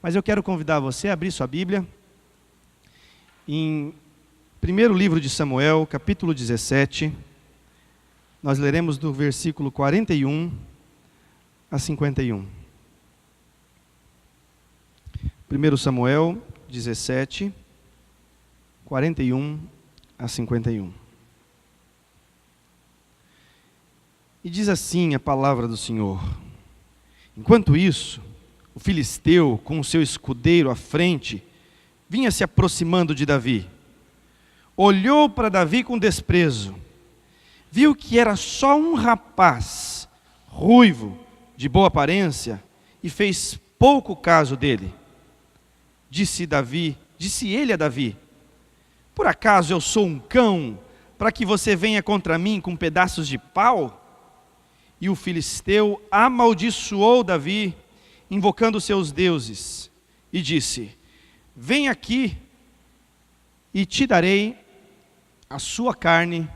Mas eu quero convidar você a abrir sua Bíblia em primeiro livro de Samuel, capítulo 17. Nós leremos do versículo 41 a 51. 1 Samuel 17, 41 a 51. E diz assim a palavra do Senhor: enquanto isso, o filisteu, com o seu escudeiro à frente, vinha se aproximando de Davi. Olhou para Davi com desprezo. Viu que era só um rapaz, ruivo, de boa aparência, e fez pouco caso dele. Disse ele a Davi: por acaso eu sou um cão, para que você venha contra mim com pedaços de pau? E o filisteu amaldiçoou Davi, invocando seus deuses, e disse: vem aqui, e te darei a sua carne,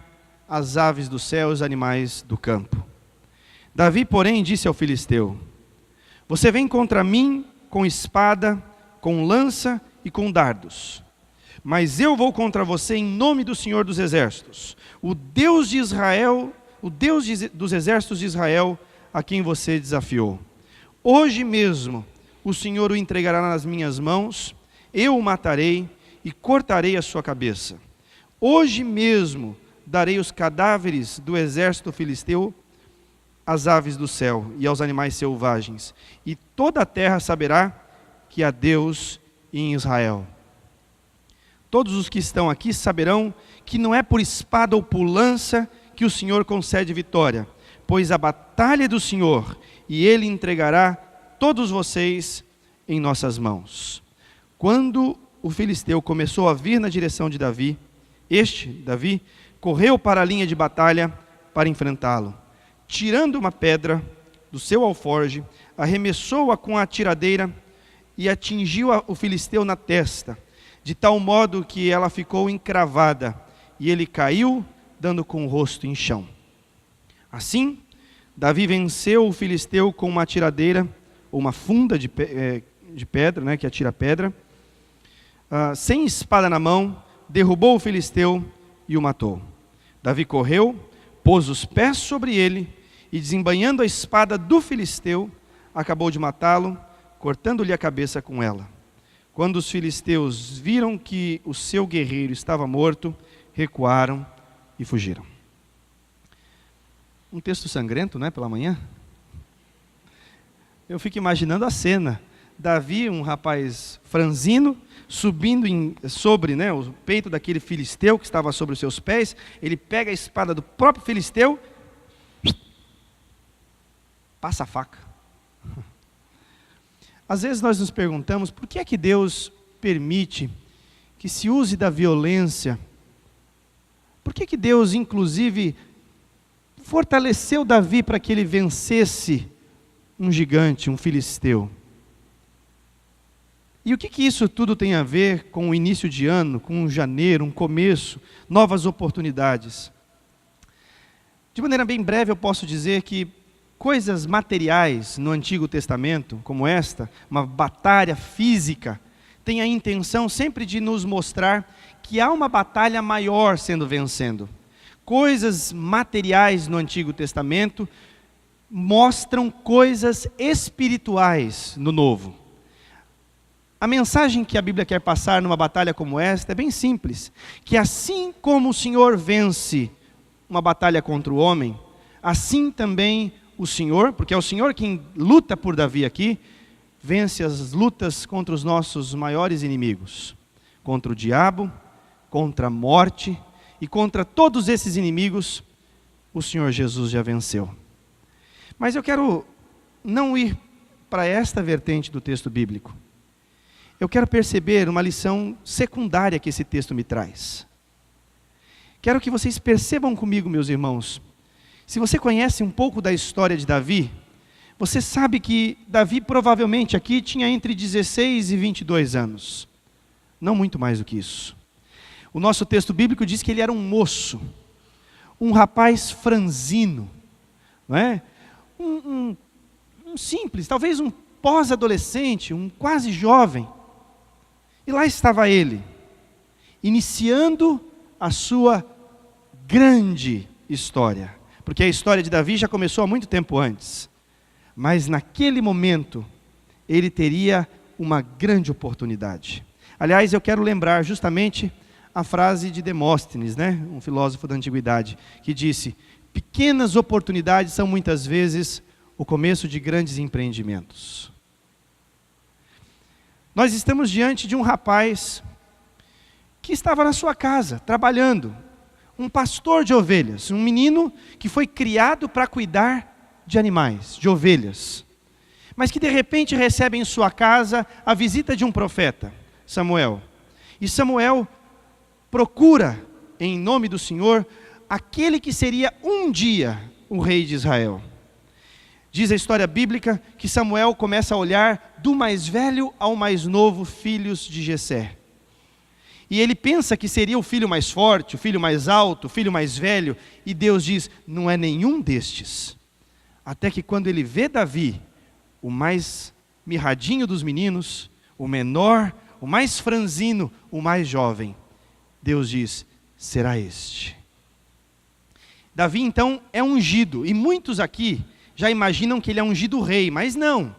as aves do céu e os animais do campo. Davi, porém, disse ao filisteu: você vem contra mim com espada, com lança e com dardos, mas eu vou contra você em nome do Senhor dos Exércitos, o Deus de Israel, o Deus dos exércitos de Israel, a quem você desafiou. Hoje mesmo o Senhor o entregará nas minhas mãos, eu o matarei e cortarei a sua cabeça. Hoje mesmo darei os cadáveres do exército filisteu às aves do céu e aos animais selvagens, e toda a terra saberá que há Deus em Israel. Todos os que estão aqui saberão que não é por espada ou por lança que o Senhor concede vitória, pois a batalha é do Senhor, e Ele entregará todos vocês em nossas mãos. Quando o filisteu começou a vir na direção de Davi, Davi, correu para a linha de batalha para enfrentá-lo. Tirando uma pedra do seu alforje, arremessou-a com a tiradeira e atingiu o filisteu na testa, de tal modo que ela ficou encravada, e ele caiu, dando com o rosto em chão. Assim, Davi venceu o filisteu com uma tiradeira, ou uma funda de pedra, que atira pedra, sem espada na mão, derrubou o filisteu e o matou. Davi correu, pôs os pés sobre ele, e desembainhando a espada do filisteu, acabou de matá-lo, cortando-lhe a cabeça com ela. Quando os filisteus viram que o seu guerreiro estava morto, recuaram e fugiram. Um texto sangrento, né, pela manhã? Eu fico imaginando a cena. Davi, um rapaz franzino, subindo sobre o peito daquele filisteu que estava sobre os seus pés. Ele pega a espada do próprio filisteu, passa a faca. Às vezes nós nos perguntamos por que é que Deus permite que se use da violência. Por que que Deus, inclusive, fortaleceu Davi para que ele vencesse um gigante, um filisteu? E o que que isso tudo tem a ver com o início de ano, com um janeiro, um começo, novas oportunidades? De maneira bem breve eu posso dizer que coisas materiais no Antigo Testamento, como esta, uma batalha física, tem a intenção sempre de nos mostrar que há uma batalha maior sendo vencendo. Coisas materiais no Antigo Testamento mostram coisas espirituais no Novo. A mensagem que a Bíblia quer passar numa batalha como esta é bem simples, que assim como o Senhor vence uma batalha contra o homem, assim também o Senhor, porque é o Senhor quem luta por Davi aqui, vence as lutas contra os nossos maiores inimigos, contra o diabo, contra a morte e contra todos esses inimigos, o Senhor Jesus já venceu. Mas eu quero não ir para esta vertente do texto bíblico. Eu quero perceber uma lição secundária que esse texto me traz. Quero que vocês percebam comigo, meus irmãos. Se você conhece um pouco da história de Davi, você sabe que Davi provavelmente aqui tinha entre 16 e 22 anos. Não muito mais do que isso. O nosso texto bíblico diz que ele era um moço, um rapaz franzino, não é? Um simples, talvez um pós-adolescente, um quase jovem. E lá estava ele, iniciando a sua grande história. Porque a história de Davi já começou há muito tempo antes. Mas naquele momento, ele teria uma grande oportunidade. Aliás, eu quero lembrar justamente a frase de Demóstenes, um filósofo da antiguidade, que disse: pequenas oportunidades são muitas vezes o começo de grandes empreendimentos. Nós estamos diante de um rapaz que estava na sua casa, trabalhando, um pastor de ovelhas, um menino que foi criado para cuidar de animais, de ovelhas, mas que de repente recebe em sua casa a visita de um profeta, Samuel. E Samuel procura, em nome do Senhor, aquele que seria um dia o rei de Israel. Diz a história bíblica que Samuel começa a olhar do mais velho ao mais novo filhos de Jessé. E ele pensa que seria o filho mais forte, o filho mais alto, o filho mais velho, e Deus diz: não é nenhum destes. Até que quando ele vê Davi, o mais mirradinho dos meninos, o menor, o mais franzino, o mais jovem, Deus diz: será este. Davi então é ungido, e muitos aqui já imaginam que ele é ungido rei, mas não.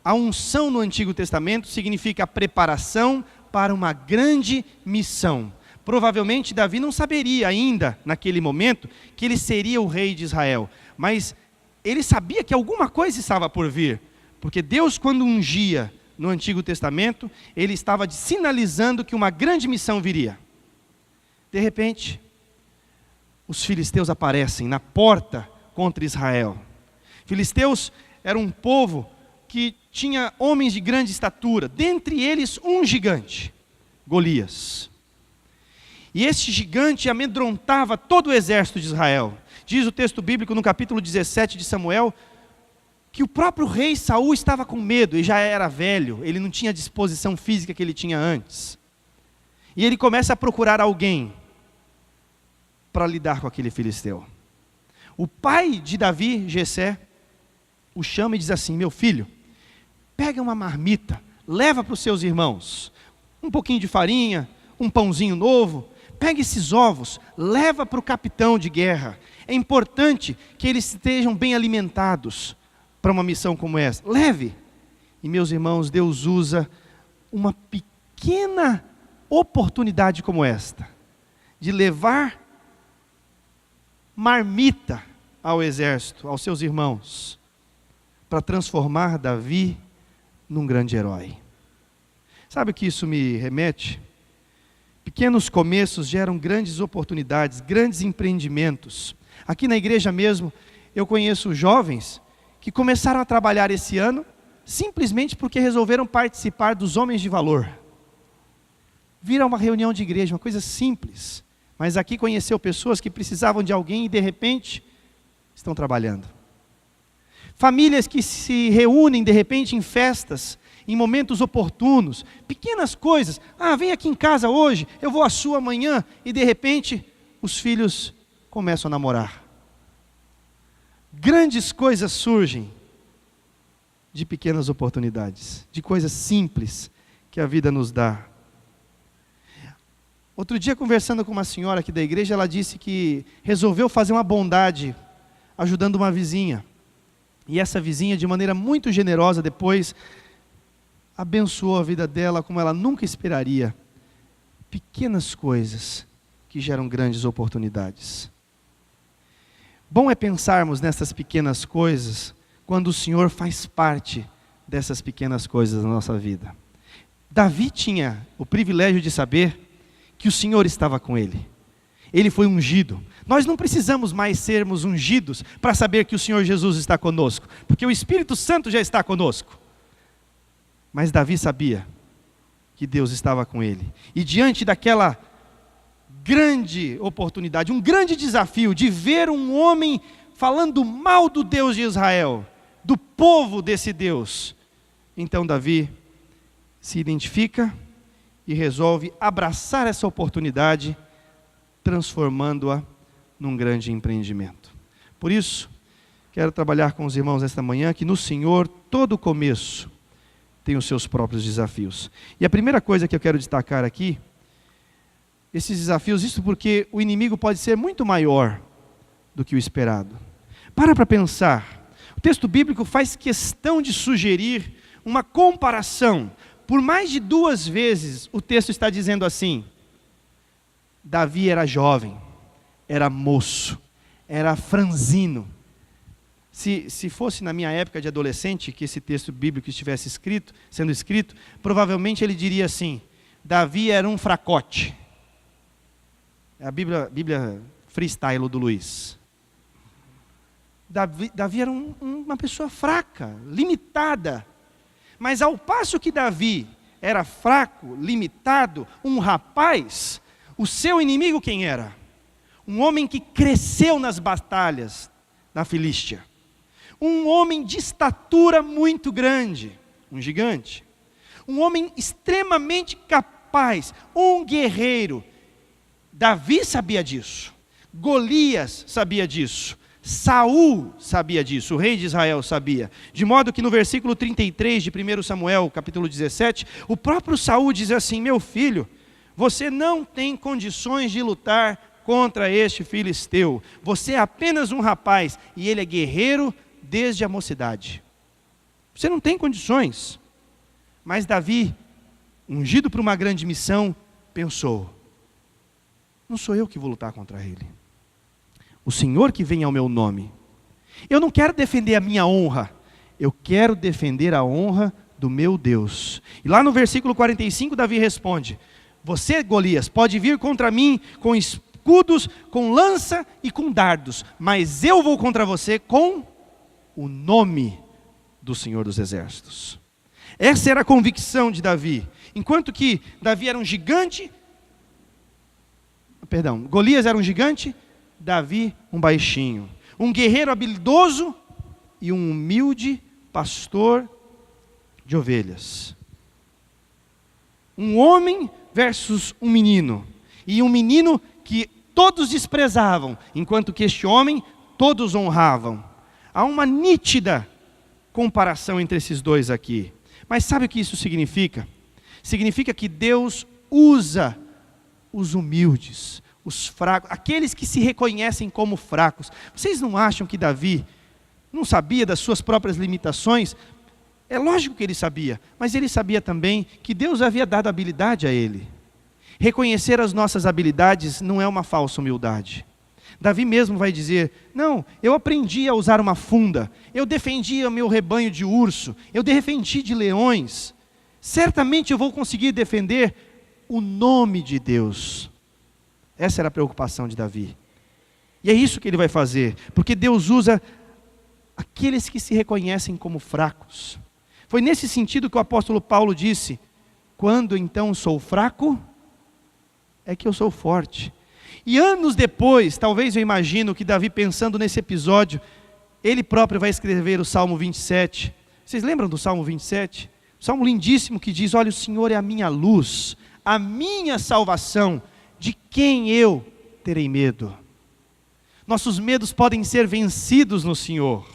A unção no Antigo Testamento significa a preparação para uma grande missão. Provavelmente Davi não saberia ainda, naquele momento, que ele seria o rei de Israel, mas ele sabia que alguma coisa estava por vir, porque Deus, quando ungia no Antigo Testamento, ele estava sinalizando que uma grande missão viria. De repente, os filisteus aparecem na porta contra Israel. Filisteus era um povo que tinha homens de grande estatura, dentre eles um gigante, Golias. E este gigante amedrontava todo o exército de Israel. Diz o texto bíblico no capítulo 17 de Samuel, que o próprio rei Saul estava com medo, e já era velho, ele não tinha a disposição física que ele tinha antes. E ele começa a procurar alguém para lidar com aquele filisteu. O pai de Davi, Jessé, o chama e diz assim: meu filho, pega uma marmita, leva para os seus irmãos, um pouquinho de farinha, um pãozinho novo, pega esses ovos, leva para o capitão de guerra. É importante que eles estejam bem alimentados para uma missão como essa. Leve. E meus irmãos, Deus usa uma pequena oportunidade como esta, de levar marmita ao exército, aos seus irmãos, para transformar Davi num grande herói. Sabe o que isso me remete? Pequenos começos geram grandes oportunidades, grandes empreendimentos. Aqui na igreja mesmo, eu conheço jovens que começaram a trabalhar esse ano, simplesmente porque resolveram participar dos Homens de Valor. Viram uma reunião de igreja, uma coisa simples, mas aqui conheceu pessoas que precisavam de alguém e de repente estão trabalhando. Famílias que se reúnem de repente em festas, em momentos oportunos, pequenas coisas. Vem aqui em casa hoje, eu vou à sua amanhã, e de repente os filhos começam a namorar. Grandes coisas surgem de pequenas oportunidades, de coisas simples que a vida nos dá. Outro dia, conversando com uma senhora aqui da igreja, ela disse que resolveu fazer uma bondade, ajudando uma vizinha. E essa vizinha, de maneira muito generosa, depois abençoou a vida dela como ela nunca esperaria. Pequenas coisas que geram grandes oportunidades. Bom é pensarmos nessas pequenas coisas, quando o Senhor faz parte dessas pequenas coisas na nossa vida. Davi tinha o privilégio de saber que o Senhor estava com ele. Ele foi ungido. Nós não precisamos mais sermos ungidos para saber que o Senhor Jesus está conosco, porque o Espírito Santo já está conosco. Mas Davi sabia que Deus estava com ele. E diante daquela grande oportunidade, um grande desafio de ver um homem falando mal do Deus de Israel, do povo desse Deus, então Davi se identifica e resolve abraçar essa oportunidade, transformando-a num grande empreendimento. Por isso, quero trabalhar com os irmãos esta manhã, que no Senhor todo começo tem os seus próprios desafios. E a primeira coisa que eu quero destacar aqui, esses desafios, isso porque o inimigo pode ser muito maior do que o esperado. Para pensar. O texto bíblico faz questão de sugerir uma comparação. Por mais de 2 vezes o texto está dizendo assim: Davi era jovem, era moço, era franzino. Se fosse na minha época de adolescente que esse texto bíblico estivesse sendo escrito, provavelmente ele diria assim: Davi era um fracote. É a Bíblia freestyle do Luiz. Davi era uma pessoa fraca, limitada. Mas ao passo que Davi era fraco, limitado, um rapaz, o seu inimigo quem era? Um homem que cresceu nas batalhas na Filístia. Um homem de estatura muito grande, um gigante. Um homem extremamente capaz, um guerreiro. Davi sabia disso. Golias sabia disso. Saul sabia disso, o rei de Israel sabia. De modo que no versículo 33 de 1 Samuel, capítulo 17, o próprio Saul diz assim: meu filho, você não tem condições de lutar contra este filisteu. Você é apenas um rapaz e ele é guerreiro desde a mocidade. Você não tem condições. Mas Davi, ungido para uma grande missão, pensou: não sou eu que vou lutar contra ele. O Senhor que vem ao meu nome. Eu não quero defender a minha honra, eu quero defender a honra do meu Deus. E lá no versículo 45, Davi responde: você, Golias, pode vir contra mim com escudos, com lança e com dardos, mas eu vou contra você com o nome do Senhor dos Exércitos. Essa era a convicção de Davi. Enquanto que Davi era um gigante, Golias era um gigante, Davi um baixinho, um guerreiro habilidoso e um humilde pastor de ovelhas. Um homem versus um menino, e um menino que todos desprezavam, enquanto que este homem todos honravam. Há uma nítida comparação entre esses dois aqui. Mas sabe o que isso significa? Significa que Deus usa os humildes, os fracos, aqueles que se reconhecem como fracos. Vocês não acham que Davi não sabia das suas próprias limitações? É lógico que ele sabia, mas ele sabia também que Deus havia dado habilidade a ele. Reconhecer as nossas habilidades não é uma falsa humildade. Davi mesmo vai dizer: não, eu aprendi a usar uma funda, eu defendia o meu rebanho de urso, eu defendi de leões. Certamente eu vou conseguir defender o nome de Deus. Essa era a preocupação de Davi. E é isso que ele vai fazer, porque Deus usa aqueles que se reconhecem como fracos. Foi nesse sentido que o apóstolo Paulo disse: quando então sou fraco, é que eu sou forte. E anos depois, talvez eu imagino que Davi, pensando nesse episódio, ele próprio vai escrever o Salmo 27. Vocês lembram do Salmo 27? Salmo lindíssimo que diz: olha, o Senhor é a minha luz, a minha salvação. De quem eu terei medo? Nossos medos podem ser vencidos no Senhor.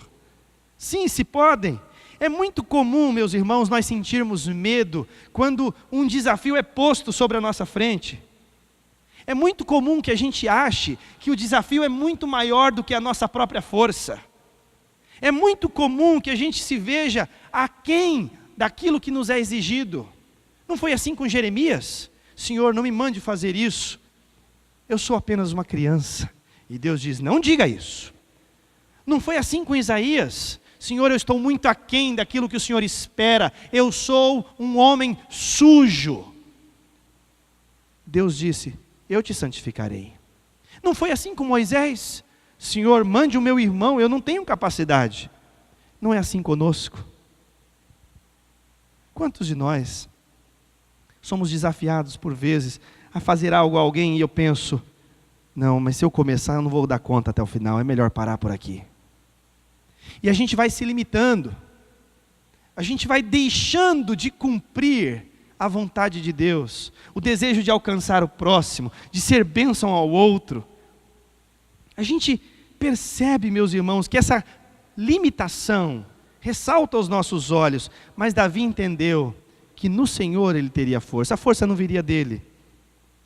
Sim, se podem. É muito comum, meus irmãos, nós sentirmos medo quando um desafio é posto sobre a nossa frente. É muito comum que a gente ache que o desafio é muito maior do que a nossa própria força. É muito comum que a gente se veja aquém daquilo que nos é exigido. Não foi assim com Jeremias? Senhor, não me mande fazer isso, eu sou apenas uma criança. E Deus diz: não diga isso. Não foi assim com Isaías: Senhor, eu estou muito aquém daquilo que o Senhor espera, eu sou um homem sujo. Deus disse: eu te santificarei. Não foi assim com Moisés: Senhor, mande o meu irmão, eu não tenho capacidade. Não é assim conosco. Quantos de nós somos desafiados por vezes a fazer algo a alguém e eu penso: não, mas se eu começar eu não vou dar conta até o final, é melhor parar por aqui. E a gente vai se limitando, a gente vai deixando de cumprir a vontade de Deus, o desejo de alcançar o próximo, de ser bênção ao outro. A gente percebe, meus irmãos, que essa limitação ressalta aos nossos olhos, mas Davi entendeu que no Senhor ele teria força. A força não viria dele.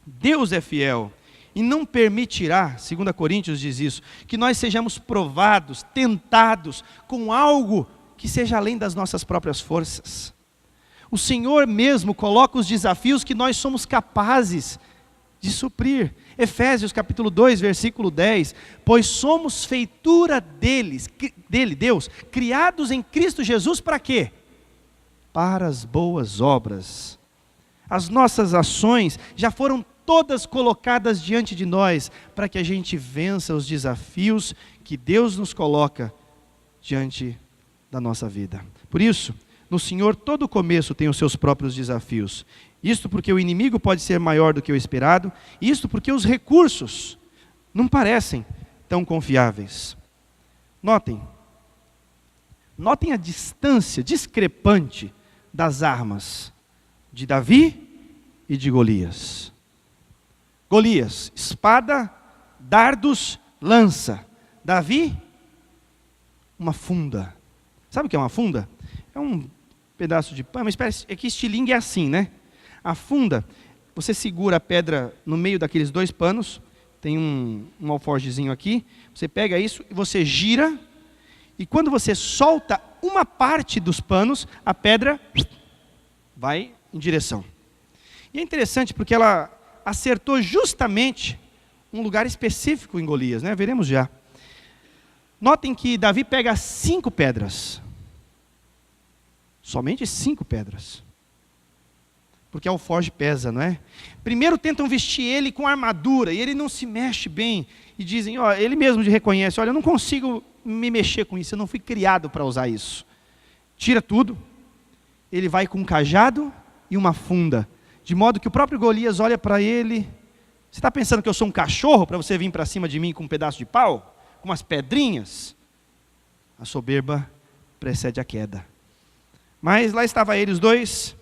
Deus é fiel e não permitirá, 2 Coríntios diz isso, que nós sejamos provados, tentados com algo que seja além das nossas próprias forças. O Senhor mesmo coloca os desafios que nós somos capazes de suprir. Efésios capítulo 2, versículo 10, pois somos feitura dele, Deus, criados em Cristo Jesus para quê? Para as boas obras. As nossas ações já foram todas colocadas diante de nós, para que a gente vença os desafios que Deus nos coloca diante da nossa vida. Por isso, no Senhor todo começo tem os seus próprios desafios. Isto porque o inimigo pode ser maior do que o esperado, isto porque os recursos não parecem tão confiáveis. Notem a distância discrepante das armas de Davi e de Golias. Golias, espada, dardos, lança. Davi, uma funda. Sabe o que é uma funda? É um pedaço de pano, uma espécie, é que estilingue é assim, né? A funda, você segura a pedra no meio daqueles dois panos, tem um alforjezinho aqui, você pega isso e você gira, e quando você solta uma parte dos panos, a pedra vai em direção. E é interessante porque ela acertou justamente um lugar específico em Golias, né? Veremos já. Notem que Davi pega 5 pedras. Somente 5 pedras. Porque a alforje pesa, não é? Primeiro tentam vestir ele com armadura, e ele não se mexe bem. E dizem, ó, ele mesmo reconhece, olha, eu não consigo me mexer com isso, eu não fui criado para usar isso. Tira tudo, ele vai com um cajado e uma funda. De modo que o próprio Golias olha para ele, você está pensando que eu sou um cachorro para você vir para cima de mim com um pedaço de pau? Com umas pedrinhas? A soberba precede a queda. Mas lá estava ele, os dois,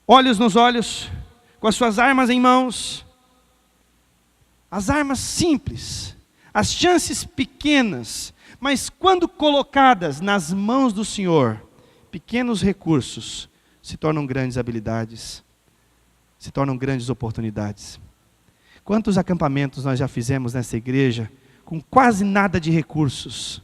olhos nos olhos, com as suas armas em mãos. As armas simples, as chances pequenas, mas quando colocadas nas mãos do Senhor, pequenos recursos se tornam grandes habilidades, se tornam grandes oportunidades. Quantos acampamentos nós já fizemos nessa igreja, com quase nada de recursos,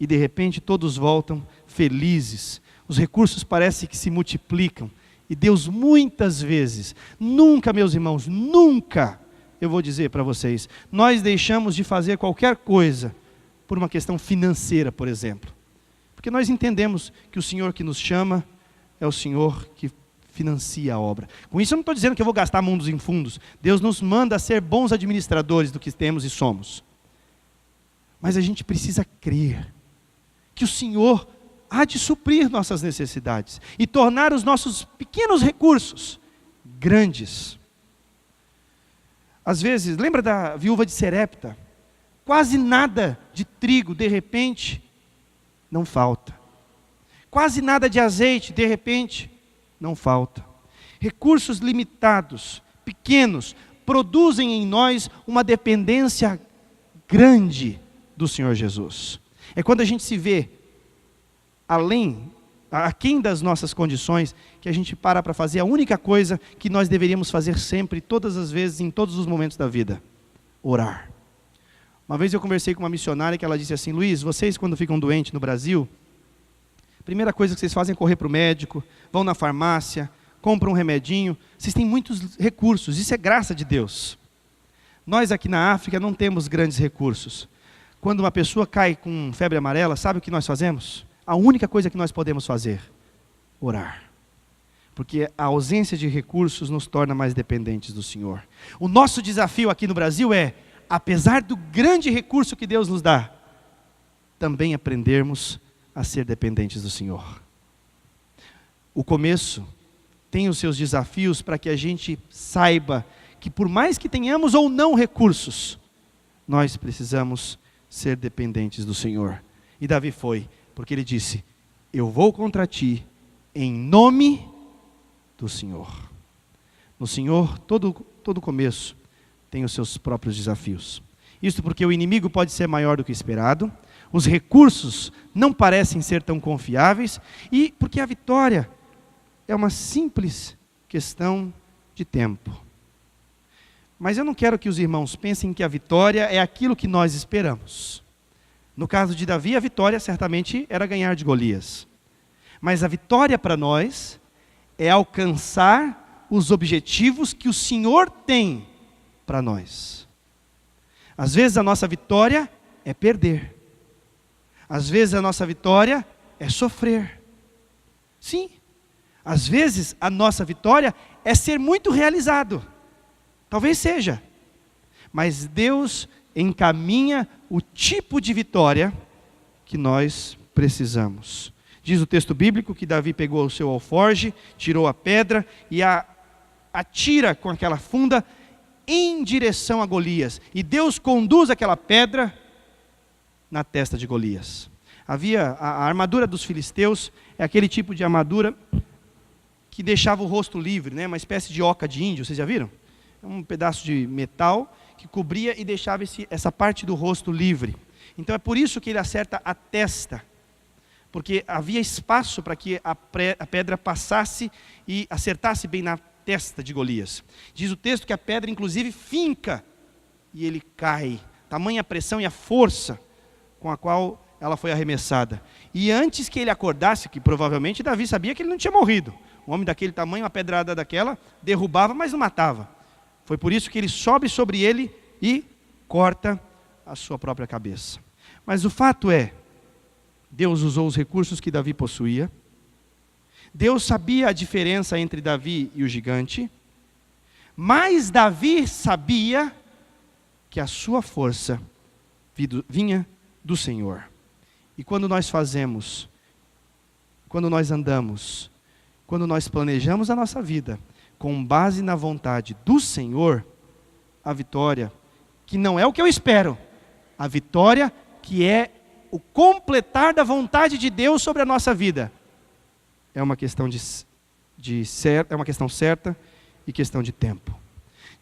e de repente todos voltam felizes, os recursos parecem que se multiplicam, e Deus muitas vezes, nunca meus irmãos, nunca, eu vou dizer para vocês, nós deixamos de fazer qualquer coisa, por uma questão financeira, por exemplo, porque nós entendemos que o Senhor que nos chama, é o Senhor que financia a obra. Com isso eu não estou dizendo que eu vou gastar mundos em fundos. Deus nos manda a ser bons administradores do que temos e somos. Mas a gente precisa crer que o Senhor há de suprir nossas necessidades e tornar os nossos pequenos recursos grandes. Às vezes, lembra da viúva de Serepta? Quase nada de trigo, de repente, não falta. Quase nada de azeite, de repente, não falta. Recursos limitados, pequenos, produzem em nós uma dependência grande do Senhor Jesus. É quando a gente se vê aquém das nossas condições, que a gente para fazer a única coisa que nós deveríamos fazer sempre, todas as vezes, em todos os momentos da vida: orar. Uma vez eu conversei com uma missionária que ela disse assim: Luiz, vocês quando ficam doentes no Brasil, a primeira coisa que vocês fazem é correr para o médico, vão na farmácia, compram um remedinho, vocês têm muitos recursos, isso é graça de Deus. Nós aqui na África não temos grandes recursos. Quando uma pessoa cai com febre amarela, sabe o que nós fazemos? A única coisa que nós podemos fazer: orar. Porque a ausência de recursos nos torna mais dependentes do Senhor. O nosso desafio aqui no Brasil é, apesar do grande recurso que Deus nos dá, também aprendermos a ser dependentes do Senhor. O começo tem os seus desafios para que a gente saiba que por mais que tenhamos ou não recursos, nós precisamos ser dependentes do Senhor. E Davi foi, porque ele disse: eu vou contra ti em nome do Senhor. No Senhor, todo começo tem os seus próprios desafios. Isso porque o inimigo pode ser maior do que o esperado, os recursos não parecem ser tão confiáveis, e porque a vitória é uma simples questão de tempo. Mas eu não quero que os irmãos pensem que a vitória é aquilo que nós esperamos. No caso de Davi, a vitória certamente era ganhar de Golias. Mas a vitória para nós é alcançar os objetivos que o Senhor tem para nós. Às vezes a nossa vitória é perder. Às vezes a nossa vitória é sofrer. Sim, às vezes a nossa vitória é ser muito realizado. Talvez seja. Mas Deus encaminha o tipo de vitória que nós precisamos. Diz o texto bíblico que Davi pegou o seu alforje, tirou a pedra e a atira com aquela funda em direção a Golias. E Deus conduz aquela pedra na testa de Golias. A armadura dos filisteus é aquele tipo de armadura que deixava o rosto livre, né? Uma espécie de oca de índio, vocês já viram? É um pedaço de metal que cobria e deixava essa parte do rosto livre. Então é por isso que ele acerta a testa, porque havia espaço para que a pedra passasse e acertasse bem na testa de Golias. Diz o texto que a pedra inclusive finca e ele cai. Tamanha a pressão e a força com a qual ela foi arremessada. E antes que ele acordasse, que provavelmente Davi sabia que ele não tinha morrido. Um homem daquele tamanho, uma pedrada daquela, derrubava, mas não matava. Foi por isso que ele sobe sobre ele e corta a sua própria cabeça. Mas o fato é, Deus usou os recursos que Davi possuía. Deus sabia a diferença entre Davi e o gigante. Mas Davi sabia que a sua força vinha do Senhor. E quando nós fazemos, quando nós andamos, quando nós planejamos a nossa vida com base na vontade do Senhor, a vitória, que não é o que eu espero, a vitória que é o completar da vontade de Deus sobre a nossa vida, é uma questão é uma questão certa e questão de tempo.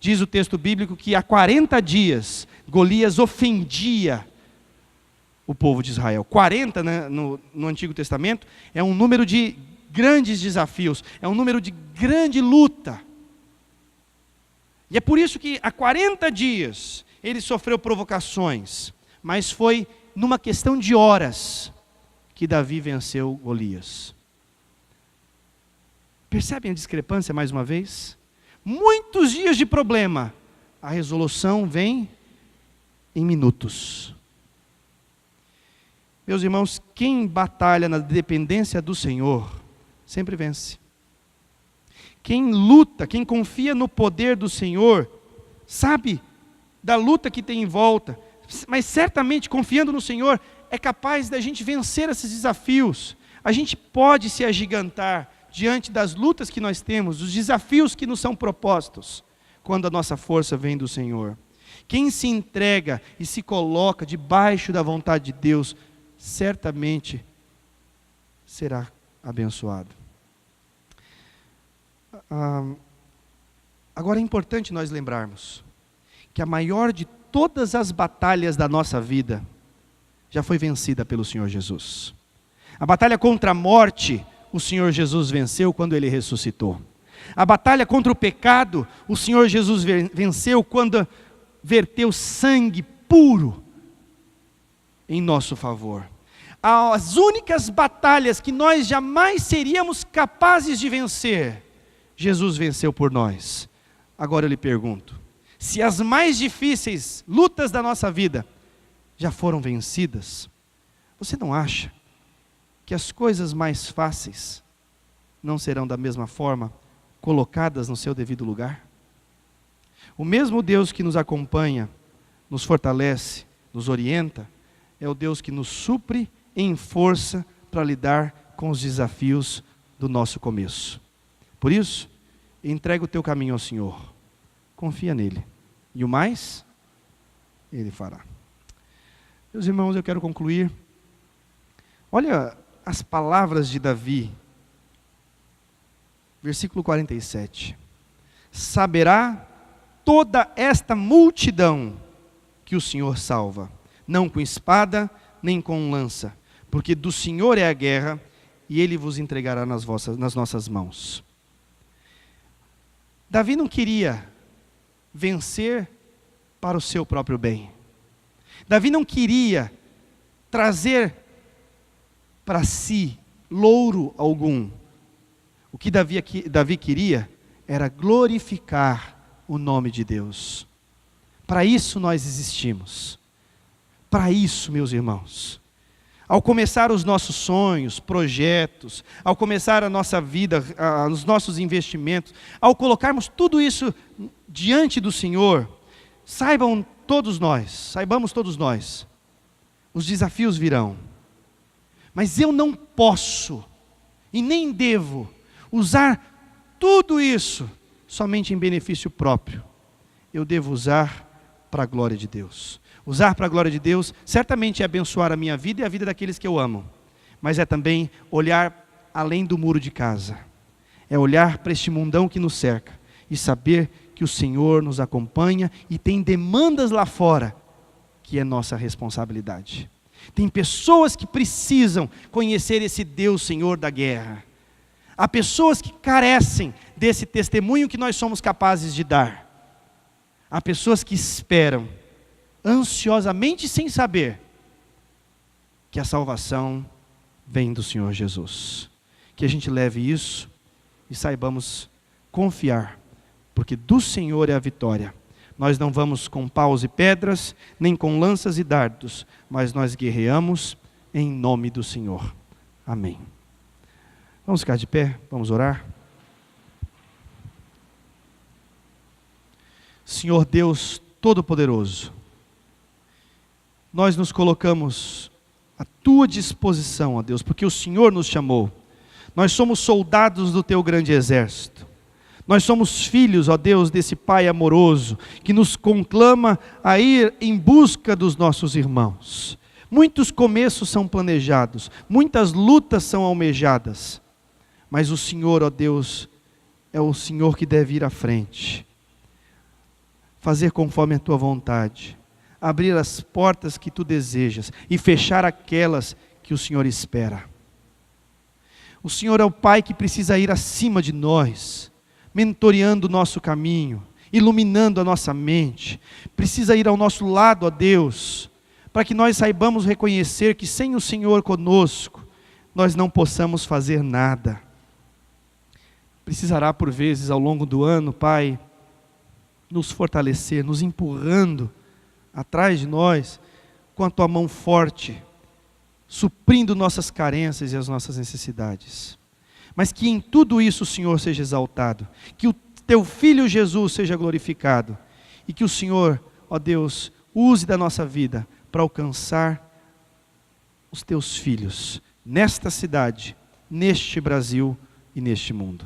Diz o texto bíblico que há 40 dias Golias ofendia o povo de Israel. 40, né, no Antigo Testamento é um número de grandes desafios, é um número de grande luta. E é por isso que há 40 dias ele sofreu provocações, mas foi numa questão de horas que Davi venceu Golias. Percebem a discrepância mais uma vez? Muitos dias de problema, a resolução vem em minutos. Meus irmãos, quem batalha na dependência do Senhor, sempre vence. Quem luta, quem confia no poder do Senhor, sabe da luta que tem em volta, mas certamente confiando no Senhor, é capaz da gente vencer esses desafios. A gente pode se agigantar diante das lutas que nós temos, dos desafios que nos são propostos, quando a nossa força vem do Senhor. Quem se entrega e se coloca debaixo da vontade de Deus, certamente será abençoado. Agora é importante nós lembrarmos que a maior de todas as batalhas da nossa vida já foi vencida pelo Senhor Jesus. A batalha contra a morte, o Senhor Jesus venceu quando Ele ressuscitou. A batalha contra o pecado, o Senhor Jesus venceu quando verteu sangue puro em nosso favor. As únicas batalhas que nós jamais seríamos capazes de vencer, Jesus venceu por nós. Agora eu lhe pergunto, se as mais difíceis lutas da nossa vida já foram vencidas, você não acha que as coisas mais fáceis não serão da mesma forma colocadas no seu devido lugar? O mesmo Deus que nos acompanha, nos fortalece, nos orienta, é o Deus que nos supre em força para lidar com os desafios do nosso começo. Por isso, entrega o teu caminho ao Senhor, confia nele, e o mais, Ele fará. Meus irmãos, eu quero concluir. Olha as palavras de Davi, versículo 47. Saberá toda esta multidão que o Senhor salva, não com espada, nem com lança, porque do Senhor é a guerra, e Ele vos entregará nas nossas mãos. Davi não queria vencer para o seu próprio bem. Davi não queria trazer para si louro algum. O que Davi queria era glorificar o nome de Deus. Para isso nós existimos. Para isso, meus irmãos. Ao começar os nossos sonhos, projetos, ao começar a nossa vida, os nossos investimentos, ao colocarmos tudo isso diante do Senhor, saibamos todos nós, os desafios virão. Mas eu não posso e nem devo usar tudo isso somente em benefício próprio. Eu devo usar para a glória de Deus. Usar para a glória de Deus certamente é abençoar a minha vida e a vida daqueles que eu amo. Mas é também olhar além do muro de casa. É olhar para este mundão que nos cerca e saber que o Senhor nos acompanha e tem demandas lá fora que é nossa responsabilidade. Tem pessoas que precisam conhecer esse Deus Senhor da guerra. Há pessoas que carecem desse testemunho que nós somos capazes de dar. Há pessoas que esperam ansiosamente, sem saber que a salvação vem do Senhor Jesus. Que a gente leve isso e saibamos confiar, porque do Senhor é a vitória. Nós não vamos com paus e pedras, nem com lanças e dardos, mas nós guerreamos em nome do Senhor. Amém. Vamos ficar de pé, vamos orar. Senhor Deus Todo-Poderoso, nós nos colocamos à Tua disposição, ó Deus, porque o Senhor nos chamou. Nós somos soldados do Teu grande exército. Nós somos filhos, ó Deus, desse Pai amoroso, que nos conclama a ir em busca dos nossos irmãos. Muitos começos são planejados, muitas lutas são almejadas, mas o Senhor, ó Deus, é o Senhor que deve ir à frente. Fazer conforme a Tua vontade, abrir as portas que Tu desejas e fechar aquelas que o Senhor espera. O Senhor é o Pai que precisa ir acima de nós, mentoreando o nosso caminho, iluminando a nossa mente, precisa ir ao nosso lado, ó Deus, para que nós saibamos reconhecer que sem o Senhor conosco, nós não possamos fazer nada. Precisará por vezes ao longo do ano, Pai, nos fortalecer, nos empurrando atrás de nós, com a Tua mão forte, suprindo nossas carências e as nossas necessidades. Mas que em tudo isso o Senhor seja exaltado, que o Teu Filho Jesus seja glorificado, e que o Senhor, ó Deus, use da nossa vida para alcançar os Teus filhos, nesta cidade, neste Brasil e neste mundo.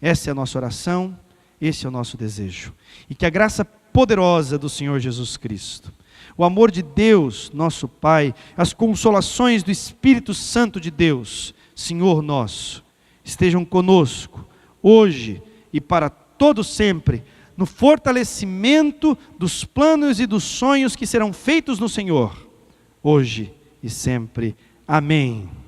Essa é a nossa oração, esse é o nosso desejo. E que a graça poderosa do Senhor Jesus Cristo, o amor de Deus, nosso Pai, as consolações do Espírito Santo de Deus, Senhor nosso, estejam conosco, hoje e para todo sempre, no fortalecimento dos planos e dos sonhos que serão feitos no Senhor, hoje e sempre. Amém.